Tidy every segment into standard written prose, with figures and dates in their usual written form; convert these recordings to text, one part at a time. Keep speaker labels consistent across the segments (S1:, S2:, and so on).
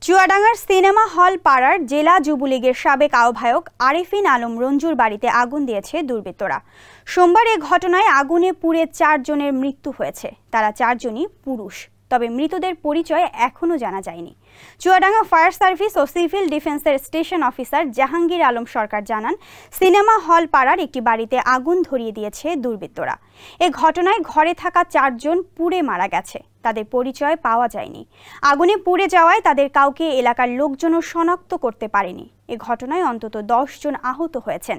S1: চুয়াডাঙ্গার cinema hall পাড়ার জেলা যুবলীগের সাবেক আহ্বায়ক আরেফিন আলম রঞ্জুর বাড়িতে আগুন দিয়েছে দুর্বৃত্তরা। সোমবার এ ঘটনায় আগুনে পুড়ে 4 জনের মৃত্যু হয়েছে। তারা 4 জনই পুরুষ, তবে মৃতদের পরিচয় এখনো জানা যায়নি। চুয়াডাঙ্গা ফায়ার সার্ভিস ও সিভিল ডিফেন্সের স্টেশন অফিসার জাহাঙ্গীর আলম সরকার জানান, সিনেমা হল পাড়ার একটি বাড়িতে আগুন ধরিয়ে দিয়েছে দুর্বৃত্তরা। এ ঘটনায় ঘরে থাকা 4 জন পুড়ে মারা গেছে। তাদের পরিচয় পাওয়া যায়নি। আগুনে পুড়ে যাওয়ায় তাদের কাউকে এলাকার লোকজনও শনাক্ত করতে পারেনি। এ ঘটনায় অন্তত 10 জন আহত হয়েছেন।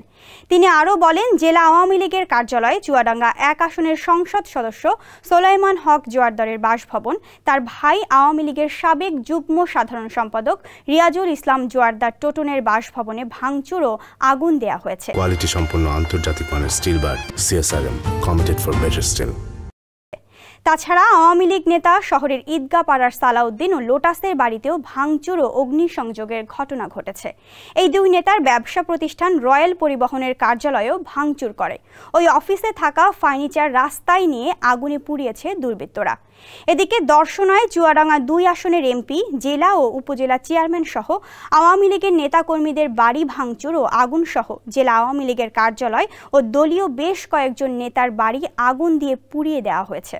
S1: তিনি আরও বলেন, জেলা আওয়ামী লীগের কার্যালয়, চুয়াডাঙ্গা 1 আসনের সংসদ সদস্য সোলাইমান হক জোয়ারদারের বাসভবন, তার ভাই আওয়ামী লীগের সাবেক যুগ্ম সাধারণ সম্পাদক রিয়াজুল ইসলাম জোয়ারদার টোটনের বাসভবনে ভাঙচুর ও আগুন দেয়া হয়েছে।
S2: কোয়ালিটি সম্পন্ন আন্তর্জাতিক মানের still bar CSRM, committed for better still.
S1: তাছাড়া আওয়ামী লীগ নেতা শহরের ঈদগাহ পাড়ার সালাউদ্দিন ও লোটাসের বাড়িতেও ভাঙচুর ও অগ্নিসংযোগের ঘটনা ঘটেছে। এই 2 নেতার ব্যবসা প্রতিষ্ঠান রয়্যাল পরিবহনের কার্যালয়েও ভাঙচুর করে। ওই অফিসে থাকা ফার্নিচার রাস্তায় নিয়ে আগুনে পুড়িয়েছে দুর্বৃত্তরা। এদিকে দর্শনায় চুয়াডাঙ্গা 2 আসনের এমপি, জেলা ও উপজেলা চেয়ারম্যান সহ আওয়ামী লীগের নেতাকর্মীদের বাড়ি ভাঙচুর ও আগুন সহ জেলা আওয়ামী লীগের কার্যালয় ও দলীয় বেশ কয়েকজন নেতার বাড়ি আগুন দিয়ে পুড়িয়ে দেওয়া হয়েছে।